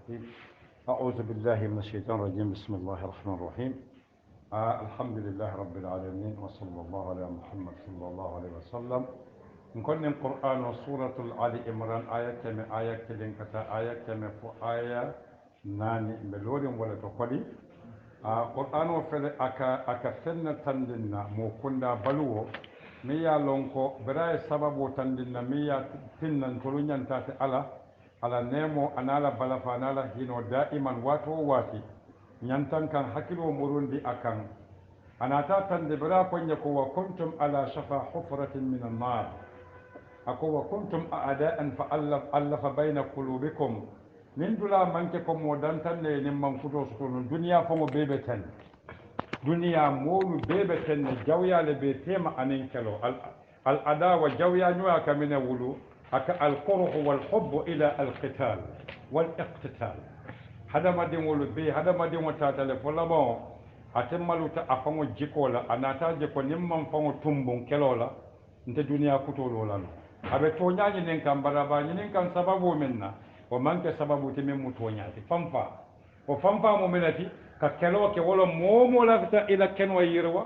الرحيم. أعوذ بالله من الشيطان الرجيم. بسم الله الرحمن الرحيم. الحمد لله رب العالمين وصلى الله على محمد صلى الله عليه وسلم. نكون القرآن وسورة آل عمران آية كم آية كلين كتا آية كم فو آية ناني ملورين ولا تقولي القرآن وفل أكا سنة تندنا مو كنا بلوه ميا لونكو براي سبب تندنا ميا تنن تلونيان تاتي ala nemo anala balafa anala hino daiman wato wati nyantan kan hakilo murundi akan anata tande bira konya ko wa kuntum ala shafa hufratin min an-nar ako wa kuntum a'da'an fa allafa bayna qulubikum min dula manke ko modan tanne nim man futo so duniya fo mo bebe tan duniya molu bebe tan jawya le be tema anen kelo al adawa jawya nyuwa kamina wulu القرح والحب إلى القتال والاقتتال هذا ما دين ولبي هذا ما دين وتاتل فلما أتملوا تأفهم الجكولا أنا تاجك نمم فهم تنبون كلولا أنت دنيا كتولولا أبي تونيا نينكم برابا نينكم سببو منا ومن كسببو تمم متونيا فمفا وفمفا مؤمنتي ككلوا كولا مومو لفتا إلى كنوا يروا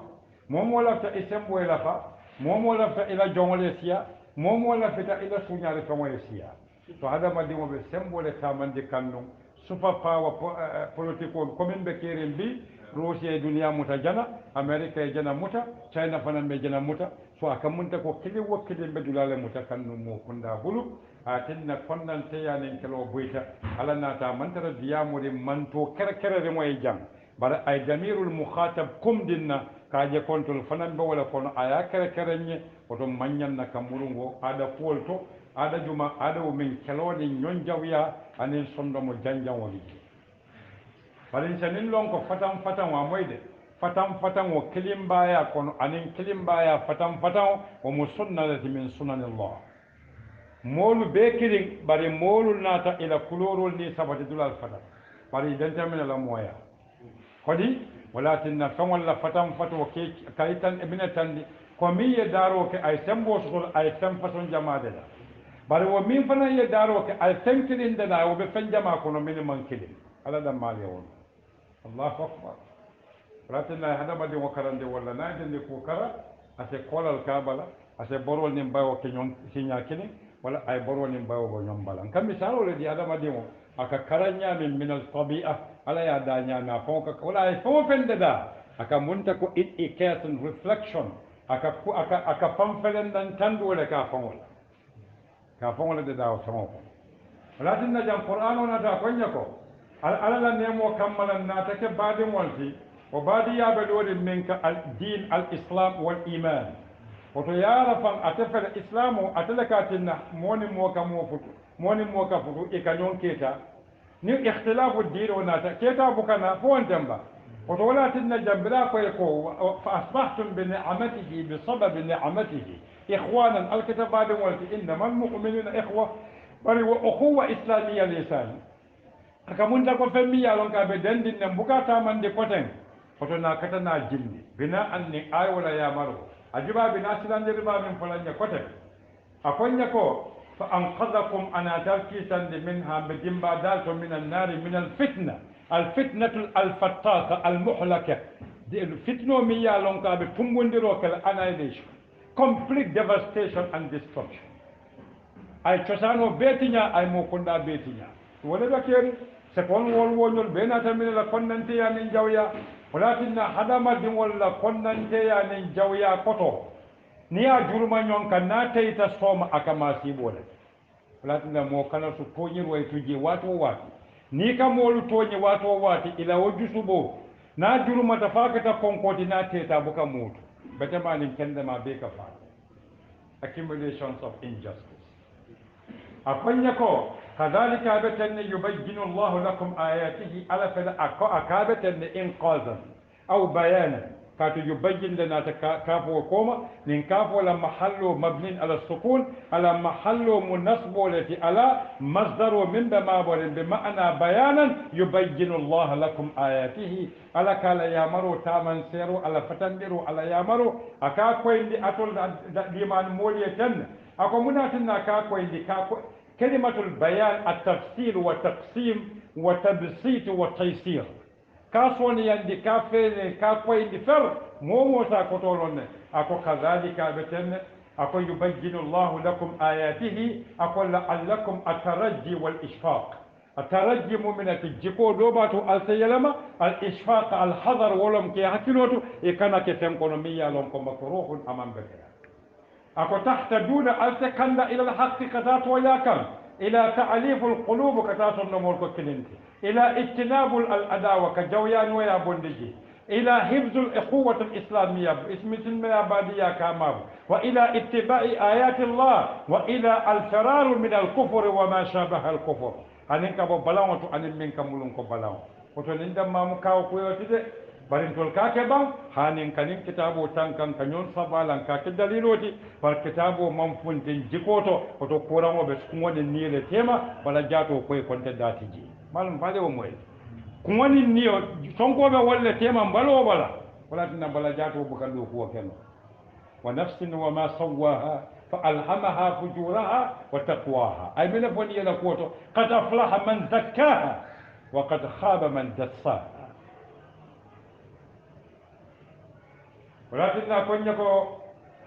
مومو لفتا إسمو إلى فا مومو لفتا إلى جونغليسيا momo la fita ila suñare tongoye siya to hadamadiŋo ɓe sembole tamande kannu super power politique o komin ɓe kerin mbi russia e duniya muta jana amérique e jana muta china fanan ɓe jana muta so aka munta ko kili wokkili ɓe dulale muta kannu mo kunda hulu a tinna konnanteyanen kelo boyta ala nata mantara diyamuri manto kerekereremo e jang bara ay damirul mukhatab kumdinna kaje kontol fanan be wala kono aya kere kerenye oto manyanna kamurungo ada kuolto ada juma ada o min keloni nyon jawya anin sondo mo janjan wali balin sanin lon ko fatam wa moyde fatam o kilimbaya kono anin kilimbaya fatam o mo sunnati min sunanillah molu be kirin bari molu nata ila kulorol ni sabati dulal fatam bari dentamina la moya kodi walatinna fawalla fatam fato ke kaytan ibn tandi ko mi ye daro ke ay sembo sotol ay sem façon jamaade la bari wo min fana ye daro ke ay tenkilin da wo be fen jama ko no min man kilin ala da mali won allahu akbar walatinna hada badi wo karande walla na de ko kara ase kolal kabala ase borol nim bawo ke nyon sinya kilin wala ay borol nim bawo go nyom balan kam misalo le di hada badi wo aka karanya min al tabi'a ala ya danya na fonka wala ay fo fende da aka munta ko it ikatun reflection aka pamfelen dan tandu wala ka fongola de dawo samo ko wala tinna jam qur'ano na da konya ko ala la nemo kammalan na take badin walti o badi ya be dori minka al din al islam wal iman wato ya rafan atafal islamu atalakatinna moni mo ka futu e kanyon keta ni ikhtilafu ad-din wa nata keta bukana fo ndamba wato wala tinna jambira ko fa asbahtum bi ni'amatihi bi sabab ni'amatihi ikhwanan al-kitab wal innama al-mu'minuna ikhwa bari wa ukhuwa islamiyya lisan akamunta ko femmi ya lon ka be dandin nan bukata man de poten wato na kata na jindi bina anni ay wala ya maro ajiba bina silande riba min falanya koten akonya ko فأنقذكم أنا تركيسا منها بجنبا دالتم من النار من الفتنة الفتاقة المحلكة الفتنة ميا لونكا بتموندروك الانايليشن complete devastation and destruction ay cosano betinya ay mo konda betinya wala bakeri se kon wol benata min la konnante ya min jawya walakinna hadama din wala konnante ya min jawya koto ni a juruma ñon kan na tayta soma akama sibole latina mo kana su toñir way tuje wato wati ni ka molu toñi wato wati ila wajusubo na juruma ta fakata konkoti na teta buka mutu betama ni kende ma be ka fa accumulations of injustice akonya ko kadhalika batan yubayyinu Allah lakum ayatihi ala fala akabatan inqazan aw bayanan كاتو يبين لنا كافو وكوما من كافو لما حلوا مبنين على السكون على محل منصب التي على مصدر من بمابر بمعنى بيانا يبين الله لكم آياته على كالا يامرو تامن سيرو على فتندرو على يامرو أكاكو إندي أتول ديمان مولية تن أكو مناتنا كاكو إندي كلمة البيان التفسير والتقسيم وتبسيط والتيسير كاسون يندي كافين كاكوين فر مو ساكوتولون أكو كذلك بتن أكو يبين الله لكم آياته أكو لعلكم الترجي والإشفاق الترجي مؤمنة الجيكو دوباتو السيلما الإشفاق الحذر ولم كي حكيلوتو إكنا كتنكونومية لنكم مكروه أمام بكرا أكو تحتدون السكند إلى الحق كتات وياكم إلى تعليف القلوب كتات النمور كننتي إلى اجتناب الأداوة كجويان ويا بندجي إلى حفظ الأخوة الإسلامية اسم سلمية بادية كاماب وإلى اتباع آيات الله وإلى الفرار من الكفر وما شابه الكفر هننك ببلاو أن منك ملنك بلاو وتنين ما مكاو كويوتي barintol kake ban hanin kanin kitabo tankan kanyon sabalan kake daliloti par kitabo manfuntin jikoto to kuramo be woni niile tema bala jato koy konte datiji malum bale o moy woni niyo sonko be wolle tema balo bala wala tinna bala jato bukan do ko ken wa nafsin wa ma sawaha fa alhamaha fujuraha wa taqwaha ay min foni yela koto qad aflaha man zakkaha wa qad khaba man dassaha ولكن أكونيكو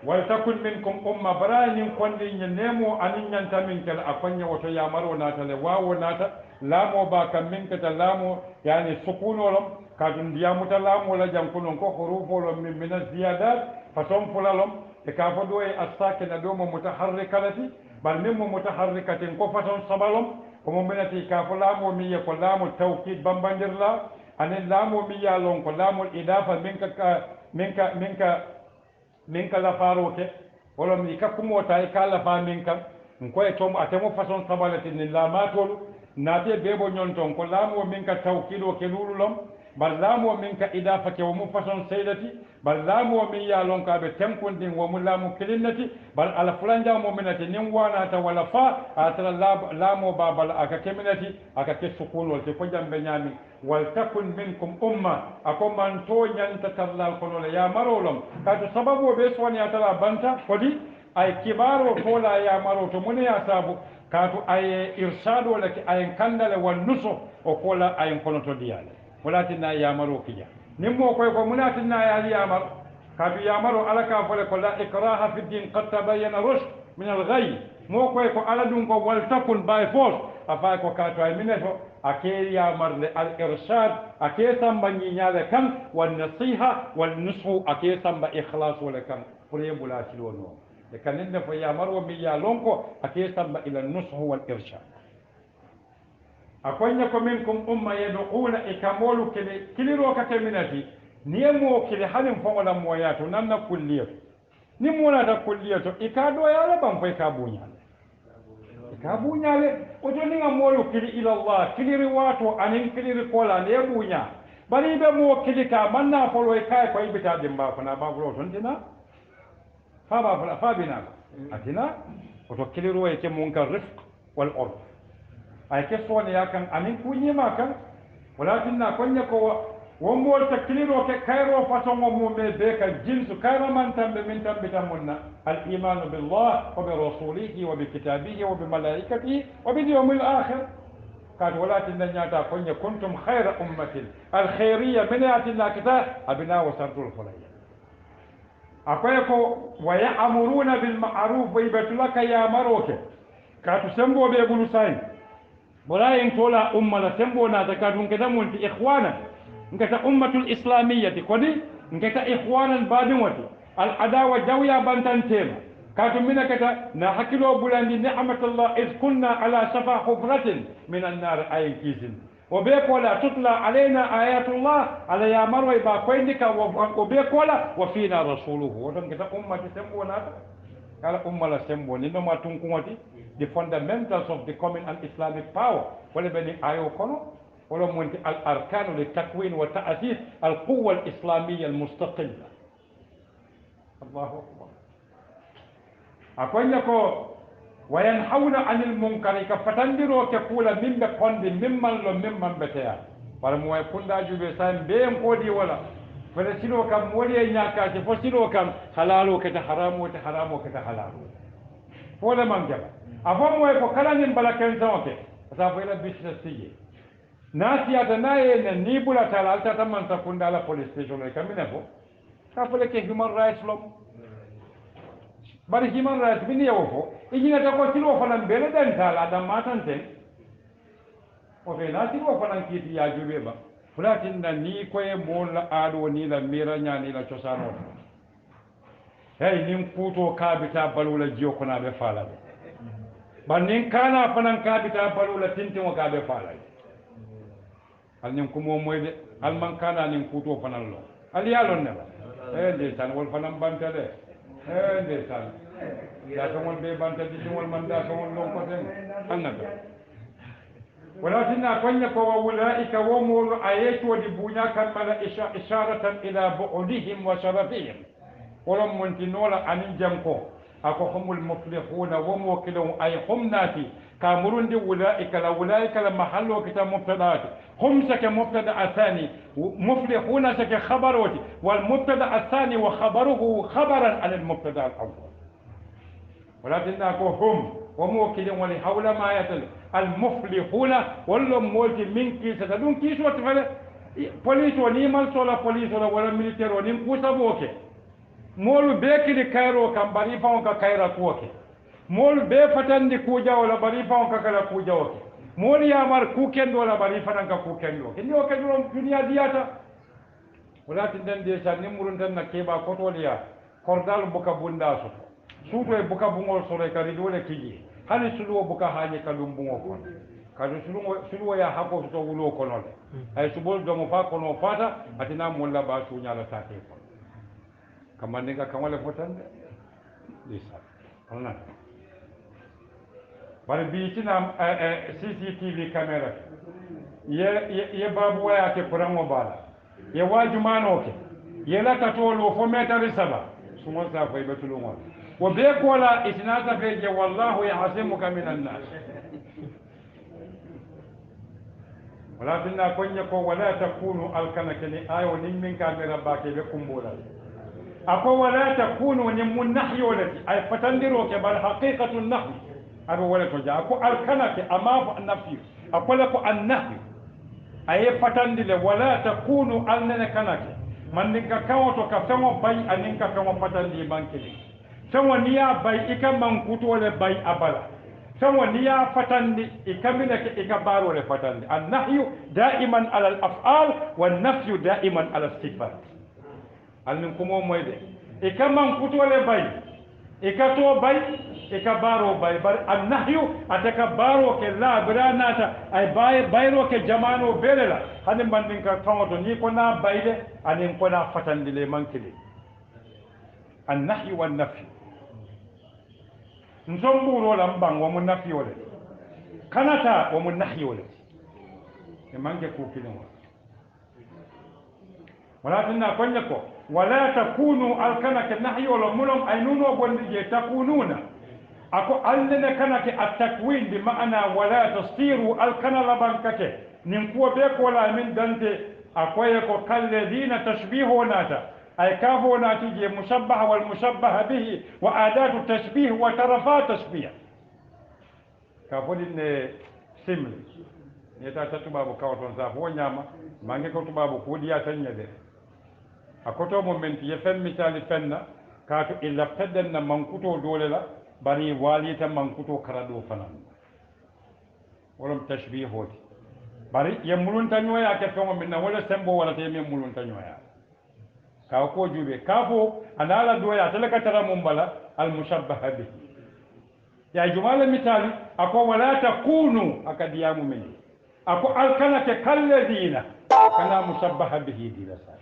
ولتكن منكم أمة براين كوندي نيمو أنين ينتمين كلا أكوني وتيامرو ناتا لواو ناتا لامو باكا منك تلامو يعني سكون ولم كادن ديامو تلامو ولا جنكونون كو حروف ولم من الزيادات فصوم فلالم تكافدو الساكنة دوم متحركة لتي بل نمو متحركة كو فصوم صبالم وممنتي كافلامو مية كلامو التوكيد بمبندر لا أن اللامو مية لون كلامو الإضافة minka la faroke wala mi kakkumo tay kala fa minka ko e tom atemo façon sabalati ni la matolu nate bebo nyonton ko lamo minka tawkido ke lululom bal lamo minka idafa ke wo mu façon saydati bal lamo mi ya lon ka be tenkondin wo mu lamo kilinnati bal ala fulanja mo minati nin wana ta wala fa atala lamo babal aka keminati aka ke sukunol te ko jambe nyami ولتكن منكم أمة أكون من تونيان تترلا القنول يا مرولم كاتو سببو بيسواني أتلا بانتا فدي أي كبارو طولا يا مرو تمني أسابو كاتو أي إرشاد ولك أي كندل والنصف وقولا أي قنطو ديال ولكن يا مرو كيا نمو كويكو مناتنا يا مرو كاتو يا مرو على كافل لا إكراه في الدين قد تبين رشد من الغي مو كويكو على دونكو ولتكن باي فوز أفاكو كاتو أي منتو أكيد يا مرد الإرشاد أكيد سامبا نينيا كان والنصيحة والنصح أكيد سامبا إخلاص ولا كان فريم ولا شلونه لكن إن في يا مرو ميا لونكو أكيد سامبا إلى النصح والإرشاد أكون يكون منكم أمة يدعون إكمال كل روكة منتي نيمو كل حال فولا موياتو نمنا كلية نمونا كلية إكادو يا لبان في كابونيا kabunyale ojoninga moyo kili ila Allah kili riwato anin kili rikola ne bunya bari be mo kili ka manna folo kai ko ibita dimba fana ba fulo tontina fa ba fala fa bina atina oto kili ruwa yake munkar rifq wal urf ay ke sone yakan anin kunyima kan walakinna konya ko ومول تكليرو كايرو فاتون ومومي بيك الجنس كايرو من تم من تم بتمنا الإيمان بالله وبرسوله وبكتابه وبملائكته وباليوم الآخر قال ولكن نجاتا كنتم خير أمة الخيرية من يأتينا كتاب أبناء وسرد الخلية أقولكو ويأمرون بالمعروف ويبتلك يا مروك كاتو سمبو بيقولوا ساين ولا ينتولا أمة سمبو ناتكادون كده في إخوانا نكتا أمة الإسلامية كودي نكتا إخوانا بادموتي العداوة جويا بانتان تيما كاتو منا كتا نحكيلو بلاندي نعمة الله إذ كنا على شفا حفرة من النار أين كيزن وبيك ولا تطلع علينا آيات الله على يا مروي باكوينك وبيك ولا وفينا رسوله وتم كتا أمة سمبو ناتا قال أمة لا سمبو نينما تنكوتي the fundamentals of the common and Islamic power ولا بني آيو كونو ولو من الأركان للتكوين وتأسيس القوة الإسلامية المستقلة الله أكبر أقول لكم وينحون عن المنكر كفتندروا كقولا من بقند ممن بتاع ولم يكن داجو بسام بين قودي ولا فلسلو كم ولي ناكا فسلو كم حلال وكت حرام وكت حرام وكت حلال ولا من جبل avant moy ko kala nin bala ken zawke sa fo ila business tije nasi ata naye ne ni bula tala alta tamman ta kunda la police station e kamina ko ka fo le ke human rights law bari human rights bini yawo fo ijina ta ko tilo fanan bele den tala da matante o fe na tilo fanan kiti ya jube ba fulatin da ni koye molla aɗo ni la mira ñani la cosano hey nin kuuto kaabita balula jiyo konaɓe faalaɓe ban nin kana fanan kaabita balula tintimo kaɓe faalaɓe hal nin kumo moyde alman kana nin kuuto fanan lo aliyalon nela e ndeysan wol fanan banta de e ndeysan dasogol ɓe banta disimol man dasogol lon koten annata ولكن أكون وأولئك ومول آيات ودبونا كمل إشارة إلى بعدهم وشرفهم ولم منتنولا أن جنكو أكو هم المفلحون وموكلهم أي هم ناتي كامرون دي أولئك لمحل وكتا مبتدات هم سك مبتدا الثاني مفلحون سك خبروتي والمبتدا الثاني وخبره خبرا عن المبتدا الأول ولكن أكو هم وموكلهم ولحول ما يتل المفلحون ولم مولتي من كيسة دون كيس وتفعل بوليس ونيمال سولا بوليس ولا ميليتير ونيم كوسا بوكي مول بيكي دي كايرو كان بريفا ونكا كايرا كوكي مول بي فتن دي كوجا ولا بريفا ونكا كايرا كوجا وكي مول يامر كوكين ولا بريفا نكا كوكين وكي نيو كدرون دنيا دياتا ولكن دن ديشا نمرون دن نكيبا كوتوليا كوردال بوكا بوندا سوتو بوكا بونغول سوري كاريدولي كيجي hani suluwo buka hañe kadum bungo kono kadu suluwo ya hako to wulo kono le ay subol domo fa kono fata atina mulla ba suñala sate kono kamande ga kamale fotande lisa ona bari bi tina CCTV camera ye babu waya ke kurango bala ye wajumano ke ye la katolo fo metari saba sumo sa fay betulungo وبيقولا إتناسا فيجي والله يعصمك من الناس ولكن أكون يقول ولا تكونوا الكنكني آيو نمين كاميرا باكي بكم بولا أقول ولا تكونوا نمو النحي ولدي أي فتندروا كبال حقيقة النحي أبو ولا تجا أقول الكنك أما النفي أقول لكم النحي أي فتندر ولا تكونوا ألننا كنك من نكا كوتو كفمو باي أنك كمو فتندر بانكي sanwa ni ya bai ika mankuto wala bai abala sanwa ni ya fatandi ikamina ke ikabaro wala fatandi annahyu da'iman ala al-af'al wan nafyu da'iman ala as-sifat almin kumo moyde ikaman kuto wala bai ikato bai ikabaro bai bar annahyu ataka baro ke la granata ay bayro ke jamano belela hanin bandin ka tawoto ni ko na bayde anin ko na fatandi le mankili annahyu wan nafyu nzomburo la mbango mu nafi wala kanata wa mu nahi wala e manke ko kinwa wala tinna konya ko wala takunu alkanaka nahi wala mulum aynuno gondi je takununa ako allene kanake at-takwin bi ma'ana wala tasiru alkana labankake nin ko be ko la min dante akoye ko kalladina tashbihunata أي كافو ناتيجي مشبه والمشبه به وآدات التشبيه وترفات تشبيه كافو إن سمل يتا تتبابو كاوتون سافو نياما مانجي كتبابو كوديا تنيدي أكتو مومنتي يفن مثال فن كاتو إلا فتدن منكتو دوللا بني واليتا منكتو كردو فنان ولم تشبيه هوتي bari yemulun tanyoya ke fengo minna wala sembo wala te yemulun tanyoya ka ko jube kafo anala doya talaka tara mumbala al mushabbaha bi ya jumala misali ako wala takunu akadiyamu min ako alkana ke kalladina kana mushabbaha bihi dilasa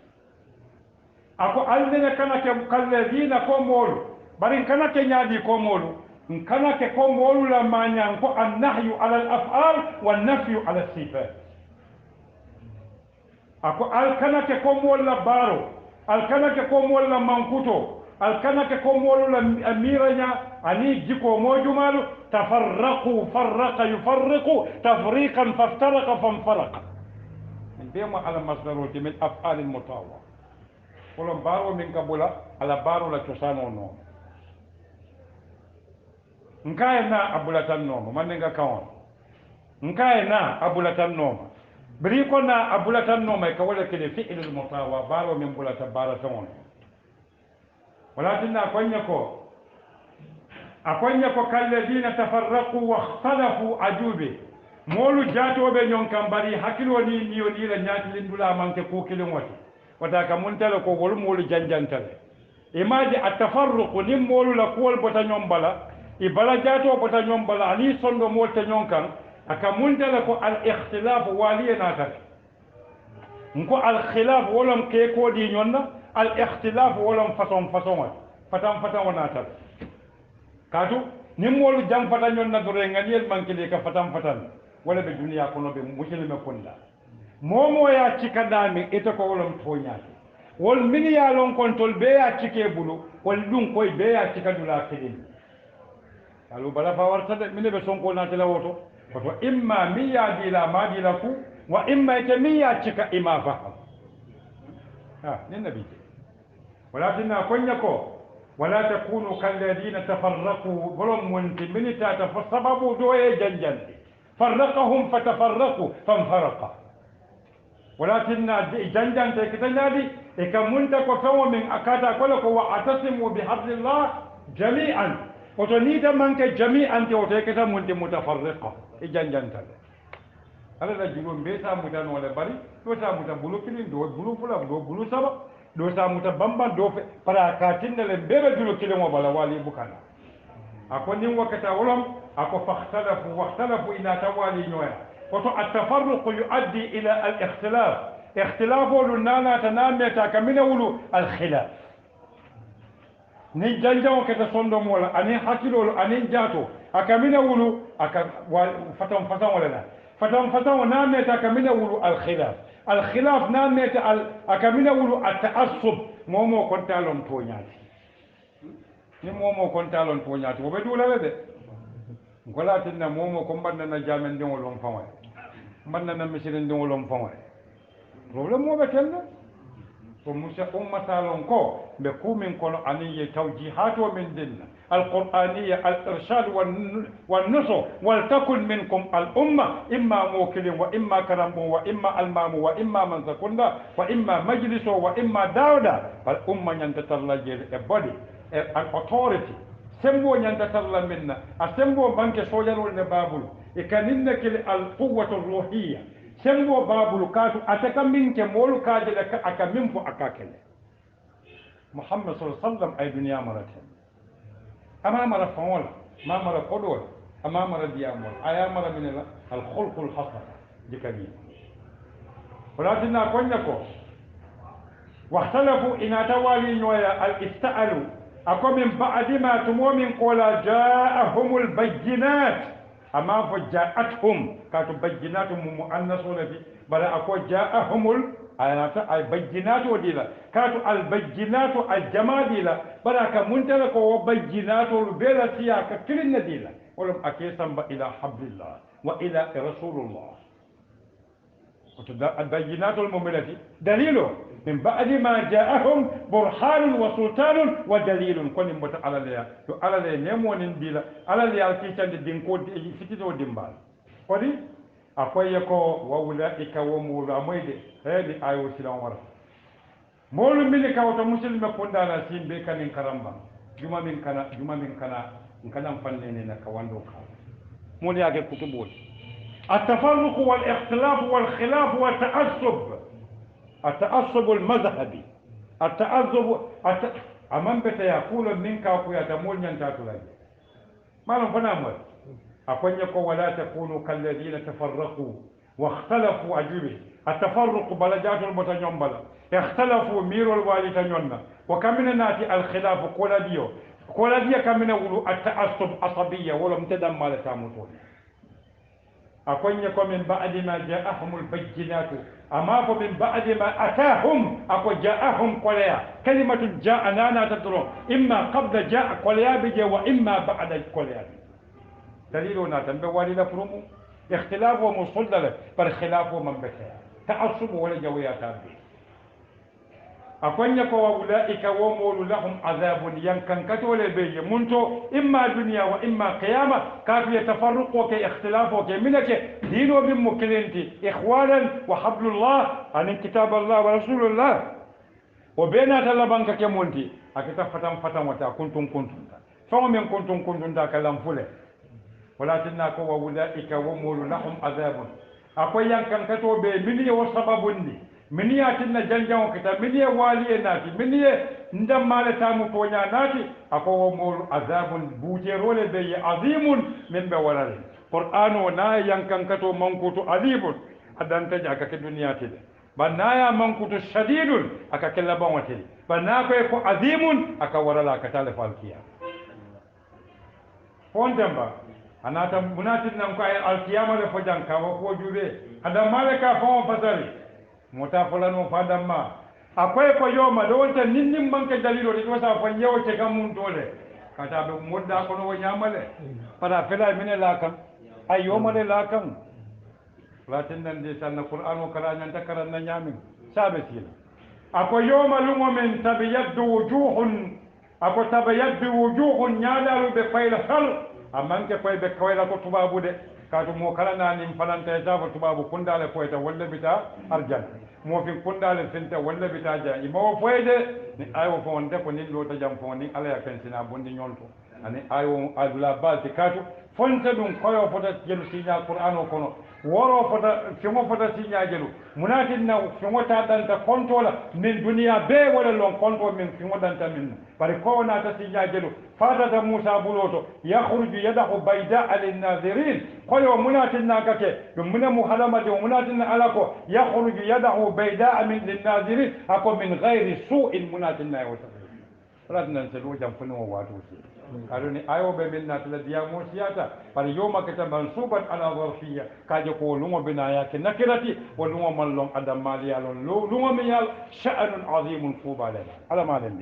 ako aldena kana ke kalladina ko molu bari kana ke nyaadi ko molu kana ke ko molu la manya ko annahyu ala al af'al wan nafyu ala sifat ako alkana ke ko molu la baro alkana ke ko molu la mankuto alkana ke ko molu la amiranya ani jiko mojumalu tafarraqu farraqa yufarriqu tafriqan faftaraqa fanfaraqa bema ala masdaruti min af'al al mutawwa wala baro min kabula ala baro la tosano no nkaena abulatan noma man nga kawon nkaena abulatan noma bari ko na abulatan noma ka wala kele fi'lul mutawa baro min bulata baraton walakin akonya ko kalladina tafarraqu wa ikhtalafu ajube molu jatoɓe ñon kam bari hakkilo ni niyo ni la ñatilin dula manke ko kilin wati wata ka muntale ko wol molu janjantale imaji atafarruqu nin molu la kuwol bota ñon bala i bala jato bota ñon bala ani sondo molta ñon kan aka muntale ko al ikhtilaf waliye natale nko al khilaf wolom ke ko di ñonna al ikhtilaf wolom façon fatan wonatale katu nin molu jam fata ñonna dore nganiyel mankele ka fatan wala be duniya kono be musilme konda momo ya cikadami ita ko wolom toñaati wol min ya lon kontol be ya cike bulu wol dum koy be ya cikadula kedin alu bala fa warta de min be sonko na tela woto to imma mi ya dila ma dila ku wa imma ita mi ya cika ima faham ni nabi walakin konya ko wala takunu kalladina tafarraqu bolom wonti minita ta sababu doye janjandi فرقهم فتفرقوا فانفرقا ولكن جنجان تكتنادي إكمنتك وفو من أكاتا كلك واعتصموا بحبل الله جميعا وتنيد منك جميعا توتيكتا منت متفرقة جنجان تلك هذا الجنون بيسا متان ولا بري دوسا متان بلو كلين دو بلو فلا دو بلو سبا دوسا متان بمبان دو فراكاتين لنبير جلو كلين وبلا والي بكانا أكون وقتا ولم أكو واختلفوا إلى توالي نويا التفرق يؤدي إلى الاختلاف اختلاف لنا تنامي تاكمين ولو الخلاف ni janjawo kete sondo mola ani hakilolo ani jato akamina wulu fatan wala na meta akamina wulu al khilaf na meta akamina wulu at ta'assub momo kontalon toñati ni momo kontalon toñati wo be dula de ngola tinna momo ko mbanna na jamen de wolon faway mbanna na misiren de wolon faway problem mo be kenna ko musa salon ko be kumin kono aniye tawjihato min dinna القرآنية الإرشاد والنصر ولتكن منكم الأمة إما موكل وإما كرم وإما المام وإما من سكندا وإما مجلس وإما داودا فالأمة ينتطلع البودي الأوتوريتي سمو ينتطلع منا أسمو بانك سوجر والنبابل إكانينك القوة الروحية سمو بابل كاتو أتكا منك مولو كاجلك أكا منفو أكاكل محمد صلى الله عليه وسلم أي دنيا مرتين أما مرة فولا ما مرة قدوة أما مرة ديامول أيا مرة من الخلق الحسن دكاني ولكن أقول لكم واختلفوا إن توالي نويا الاستألوا أقول من بعد ما تمومن قول جاءهم البينات أما فجاءتهم كانت بيناتهم مؤنث ولدي بل أقول جاءهم البينات وديلا كانت البينات الجماديلا بركة منتلك وبينات البيلة سياكا كلنا ديلا ولم أكيسا إلى حبل الله وإلى رسول الله البينات المملة دليل من بعد ما جاءهم برهان وسلطان ودليل كون مت على لي نمون ديلا على لي الكيسان دين كود فتيتو ديمبال ودي akwai ko waulaika wa mulamoide hedi ayo silan wara molu mini ka wata muslime kunda na simbe kanin karamba juma min kana fanne ne na kawando ka mun yake kutubul التفرق والاختلاف والخلاف التعصب المذهبي أمام يقول منك ويتمول ينتاتلي ما نفنامل أقول ولا تكونوا كالذين تفرقوا واختلفوا أجوبه التفرق بلجات المتنيون بلا اختلفوا ميرو الوالي تنيون وكمن ناتي الخلاف قول ديو كمن ولو التعصب عصبية ولم تدم ما لتاموتون أقول من بعد ما جاءهم البينات أما من بعد ما أتاهم أقول جاءهم قليا كلمة جاء نانا تدرون إما قبل جاء قليا بجي وإما بعد قليا دليلنا تنبوالي لفرمو اختلاف ومصدر بالخلاف ومن بكى تعصب ولا جويات به akonya ko wa ulaika wa mulu lahum azabun yankan katole be munto imma dunya wa imma qiyama kafi yatafarruqu ke ikhtilafu ke minake dino min mukilenti ikhwanan wa hablullah an kitab Allah wa rasulullah o bena talabanka ke monti akita fatan wata kuntum fawo men kuntum da kalam fule walakinna ko wa ulaika wa mulu lahum azabun akoy yankan kato be mini wa sababundi mini yatinna janjan kita mini waliye nati mini ndam mala tamu tonya nati ako mol azabun buje role be azimun min be walal qur'ano na yankan kato mankutu azibun adan taja ka duniya tide banaya mankutu shadidun aka kella bawate banna ko azimun aka warala ka tale falkiya fondamba anata munatin nan ko ay alkiyama le fojan ka ko jube adam malaka fon fasari mota fulano fadamma akwai ko yoma do wonta ninnin manke dalilo de wasa fon yewote kam mun dole kata be modda ko no nyamale para fela mine la kam ay yoma le la kam latin nan de tan qur'ano kala nan takaran na nyamin sabe sila akwai yoma lumo min tabiyaddu wujuhun ako tabayaddu wujuhun nyadaru be fayla hal amanke koy be koyla ko tubabu de kaatu mo kala nanin falanta e safo tubabu kundale foyta walla bita arjan mo fi kundale fenta walla bita ja imo foyde ni ayo fo wonde ko nin lota jam fo ni ala ya fensina bondi nyolto ani ayo adula balti kaatu fonta dum koyo fota jelu sinya qur'an o kono woro fota fimo fota sinya jelu munatin na fimo ta danta kontola min duniya be wala lon konto min fimo danta min bari ko na ta sinya jelu fata musa buloto yakhruju yadahu bayda lin nazirin koyo munatin na kake dum muna muhalama de munatin na alako yakhruju yadahu bayda min lin nazirin ako min ghairi su'in munatin na wata radna selu jam funo wato aruni ayo be min natla diya mosiyata par yoma kata mansuban ala zarfiyya kaje ko lumo binaya ke nakirati wa lumo mallon adam mali yalon lumo mi yal sha'anun azimun qubala ala malen